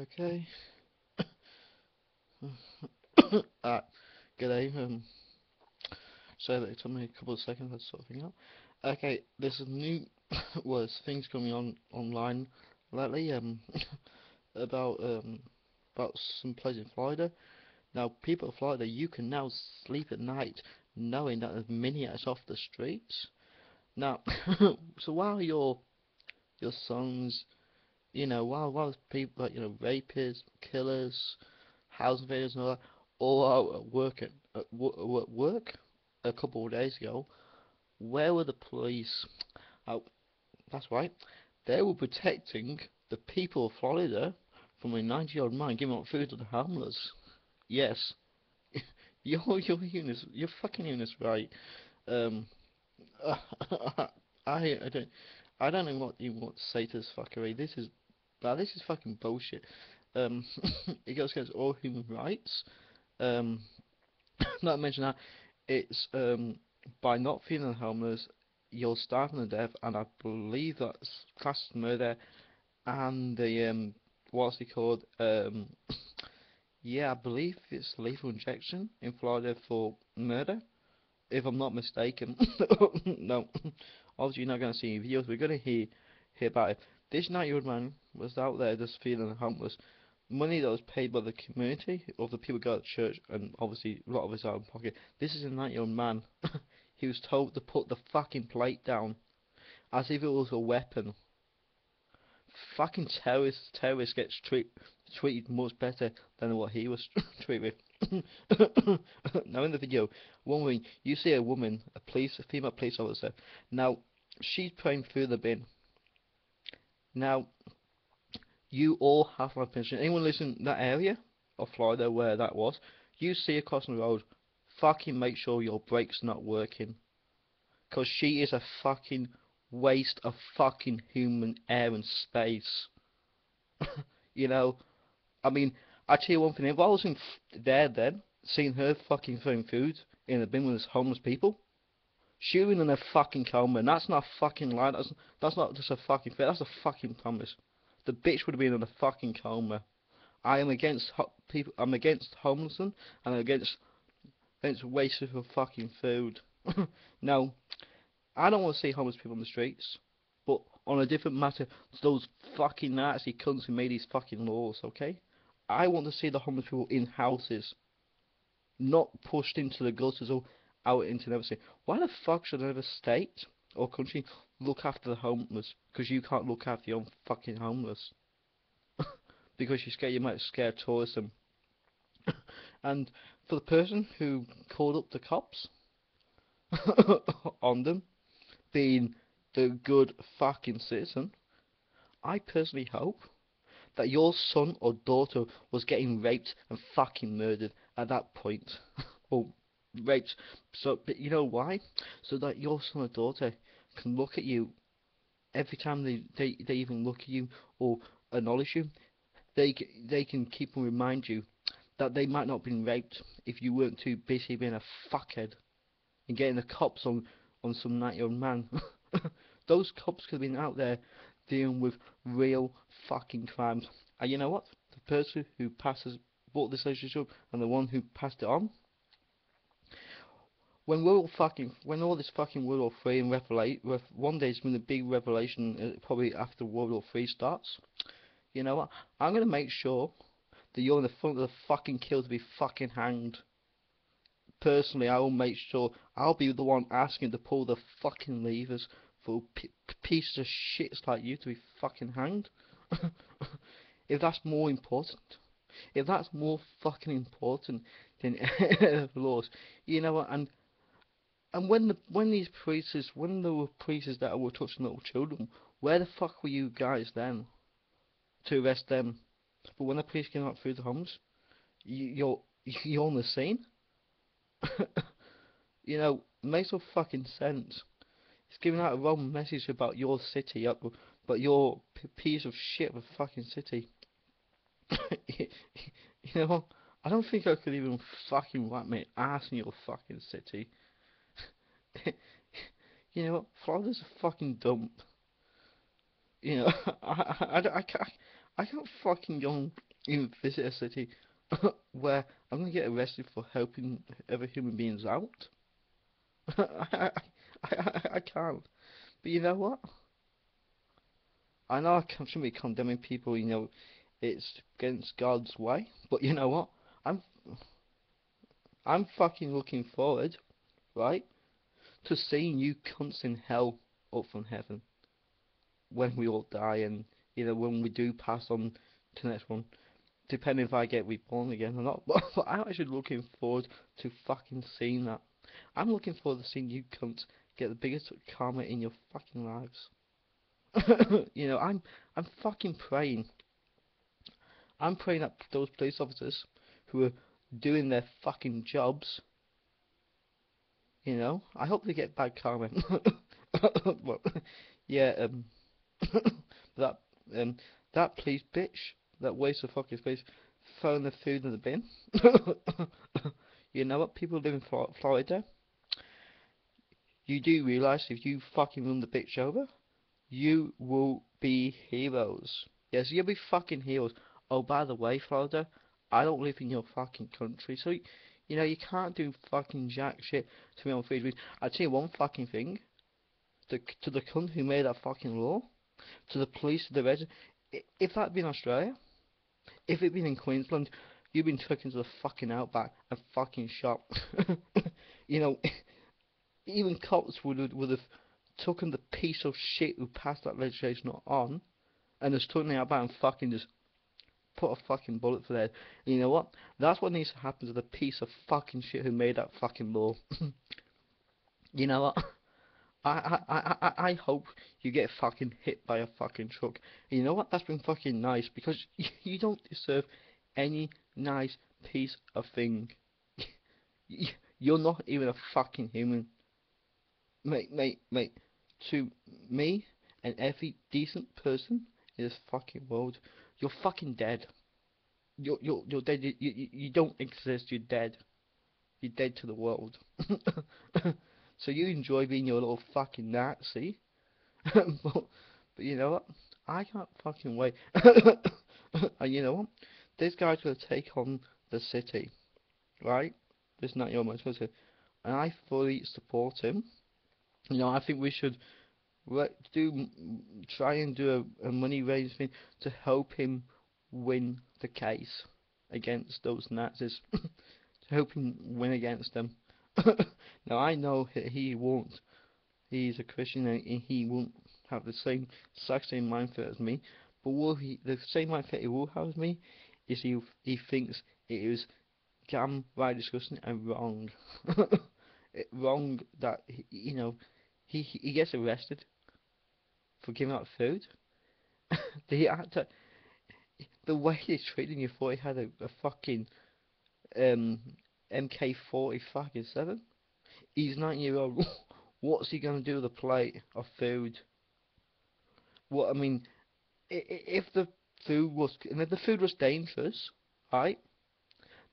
Okay. uh, G'day. So that it took me a couple of seconds to sort of thing out. Okay, there's a new things coming on online lately. About about some place in Florida. Now, people in Florida, you can now sleep at night knowing that there's minions off the streets. Now, so while your sons, while people like rapists, killers, house invaders and all that, all out at work a couple of days ago. Where were the police? Oh, that's right. They were protecting the people of Florida from a 90-year-old man giving out food to the homeless. Yes, you're fucking hearing this right. Um, I don't know what you want to say to this fuckery. This is fucking bullshit. Um, it goes against all human rights. Um, Not to mention that it's by not feeling homeless, you're starving to death, and I believe that's classed as murder. And the what's it called? Yeah, I believe it's lethal injection in Florida for murder, if I'm not mistaken. No, obviously you're not going to see any videos. We're going to hear about it. This 90-year-old man was out there just feeling homeless. Money that was paid by the community or the people who go to church, and obviously a lot of it's out of pocket. This is a 90-year-old man. He was told to put the fucking plate down as if it was a weapon. Fucking terrorists get treated much better than what he was treated with. Now in the video, one woman, you see a woman, a female police officer. Now she's putting through the bin. Now you all have my permission. Anyone listening in that area of Florida where that was, you see her crossing the road, fucking make sure your brake's not working. Cause she is a fucking waste of fucking human air and space. You know, I mean, I tell you one thing, if I was there then, seeing her fucking throwing food in a bin with homeless people, she would be in a fucking coma, and that's not a fucking lie, that's not just a fucking fair, that's a fucking promise. The bitch would have been in a fucking coma. I am against people, I'm against homelessness, and I'm against wasting of fucking food. Now, I don't want to see homeless people on the streets, but on a different matter to those fucking Nazi cunts who made these fucking laws, okay? I want to see the homeless people in houses, not pushed into the gutters or out into everything. Why the fuck should another state or country look after the homeless? Because you can't look after your own fucking homeless. Because you're scared, you might scare tourism. And for the person who called up the cops on them, being the good fucking citizen, I personally hope that your son or daughter was getting raped and fucking murdered at that point. Or raped. So, but you know why? So that your son or daughter can look at you every time they even look at you or acknowledge you. They can keep and remind you that they might not have been raped if you weren't too busy being a fuckhead and getting the cops on some 90-year-old man. Those cops could have been out there dealing with real fucking crimes. And you know what? The person who bought this relationship and the one who passed it on, when all this fucking World War Three and one day it's been a big revelation, probably after World War Three starts. You know what? I'm gonna make sure that you're in the front of the fucking queue to be fucking hanged. Personally, I will make sure I'll be the one asking to pull the fucking levers for pieces of shits like you to be fucking hanged. If that's more important, if that's more fucking important than the laws, you know what? And when there were priests that were touching little children, where the fuck were you guys then to arrest them? But when the police came out through the homes, you're on the scene. You know, it makes no fucking sense. It's giving out a wrong message about your city, but your piece of shit of a fucking city. You know, I don't think I could even fucking wipe my ass in your fucking city. You know what? Florida's a fucking dump. You know, I can't fucking go even visit a city where I'm gonna get arrested for helping other human beings out. I can't. But you know what? I know shouldn't be condemning people. It's against God's way. But you know what? I'm I'm fucking looking forward, right, to seeing you cunts in hell up from heaven when we all die, and when we do pass on to the next one, depending if I get reborn again or not. But I'm actually looking forward to fucking seeing that. I'm looking forward to seeing you cunts get the biggest karma in your fucking lives. I'm fucking praying. I'm praying that those police officers who are doing their fucking jobs, I hope they get bad karma. Well, yeah, that um that police bitch, that waste of fucking space, throwing the food in the bin. You know what? People live in Florida. You do realise if you fucking run the bitch over, you will be heroes. Yes, you'll be fucking heroes. Oh, by the way, Florida, I don't live in your fucking country, so you can't do fucking jack shit to me on freedom. I'll tell you one fucking thing. To the cunt who made that fucking law, to the police, to the residents, if that'd been Australia, if it'd been in Queensland, you'd been taken to the fucking outback and fucking shot. You know, even cops would have taken the piece of shit who passed that legislation on and just taken the outback and fucking just put a fucking bullet for their head. And you know what? That's what needs to happen to the piece of fucking shit who made that fucking law. You know what? I hope you get fucking hit by a fucking truck. And you know what? That's been fucking nice because you don't deserve any nice piece of thing. You're not even a fucking human. Mate. To me and every decent person in this fucking world, you're fucking dead. You're dead. You don't exist. You're dead. You're dead to the world. So you enjoy being your little fucking Nazi, but you know what? I can't fucking wait. And you know what? This guy's gonna take on the city, right? This not your much, and I fully support him. I think we should try and do a money raising thing to help him win the case against those Nazis. To help him win against them. Now I know he won't. He's a Christian and he won't have the exact same mindset as me. But the same mindset he will have as me is he thinks it is damn right disgusting and wrong. Wrong that he gets arrested for giving out food. The actor, the way they treated him before he had a fucking MK40 fucking 7. He's 9 years old. What's he gonna do with a plate of food? What I mean, if the food was dangerous, right?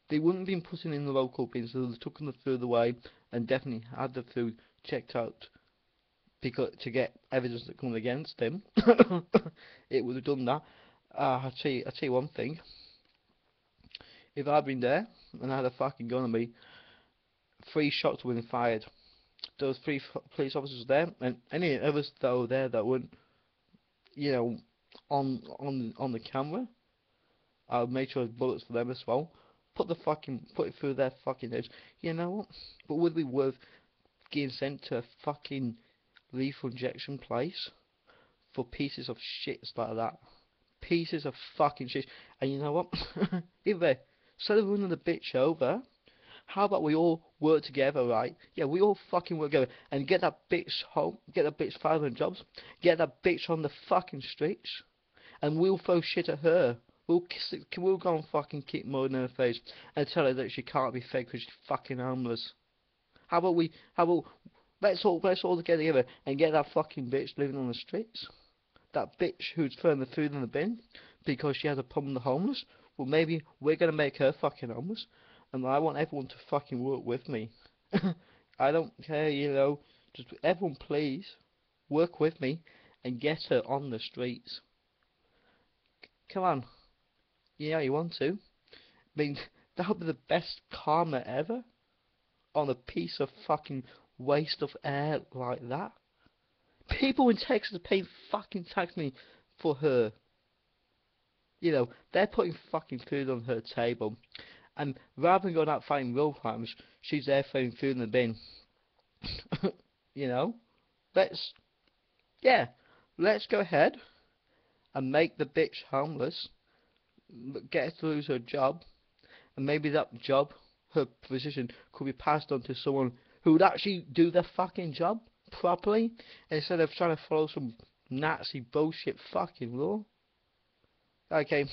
They wouldn't have been putting in the local bins, so they took the food away and definitely had the food checked out because to get evidence that comes against him. It would have done that. I'll tell you one thing. If I'd been there and I had a fucking gun on me, 3 shots would have been fired. There was 3 police officers there, and any of us that were there that weren't, on the camera, I would make sure there's bullets for them as well. Put it through their fucking heads. You know what? But would it be worth getting sent to a fucking lethal injection place for pieces of shits like that? Pieces of fucking shit. And you know what? Either instead of running the bitch over, how about we all work together, right? Yeah, we all fucking work together and get that bitch home, get that bitch 500 jobs, get that bitch on the fucking streets, and we'll throw shit at her. We'll go and fucking kick mud in her face and tell her that she can't be fed because she's fucking homeless. How about let's all get together and get that fucking bitch living on the streets. That bitch who's throwing the food in the bin because she has a problem with the homeless. Well, maybe we're gonna make her fucking homeless, and I want everyone to fucking work with me. I don't care, just everyone please work with me and get her on the streets. Come on. Yeah, you want to. I mean, that would be the best karma ever on a piece of fucking waste of air like that. People in Texas are paying fucking tax money for her. You know, they're putting fucking food on her table. And rather than going out fighting real crimes, she's there throwing food in the bin. You know? Let's, yeah, let's go ahead and make the bitch homeless, get her to lose her job, and maybe that job, her position, could be passed on to someone who would actually do their fucking job properly instead of trying to follow some Nazi bullshit fucking law. Okay,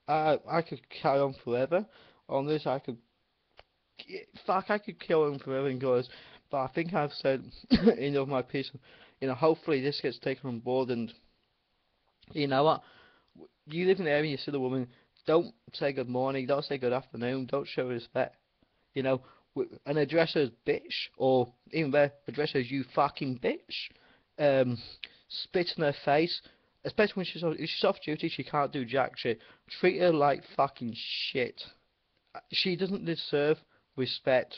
I could carry on forever on this. I could kill on forever and goes, but I think I've said enough of my piece. You know, hopefully this gets taken on board, and you know what? You live in the area, you see the woman, don't say good morning, don't say good afternoon, don't show respect. You know, and address her as bitch, or even better, address her as you fucking bitch. Um, Spit in her face, especially when she's off duty, she can't do jack shit. Treat her like fucking shit. She doesn't deserve respect.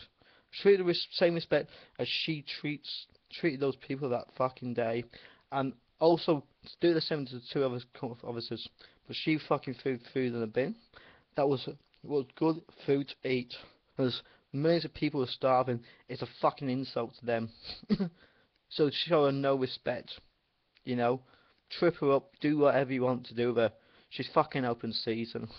Treat her with same respect as she treated those people that fucking day, and also do the same to the two other officers. But she fucking threw food in the bin. That was good food to eat. There's millions of people are starving. It's a fucking insult to them. So show her no respect. You know, trip her up, do whatever you want to do with her. She's fucking open season.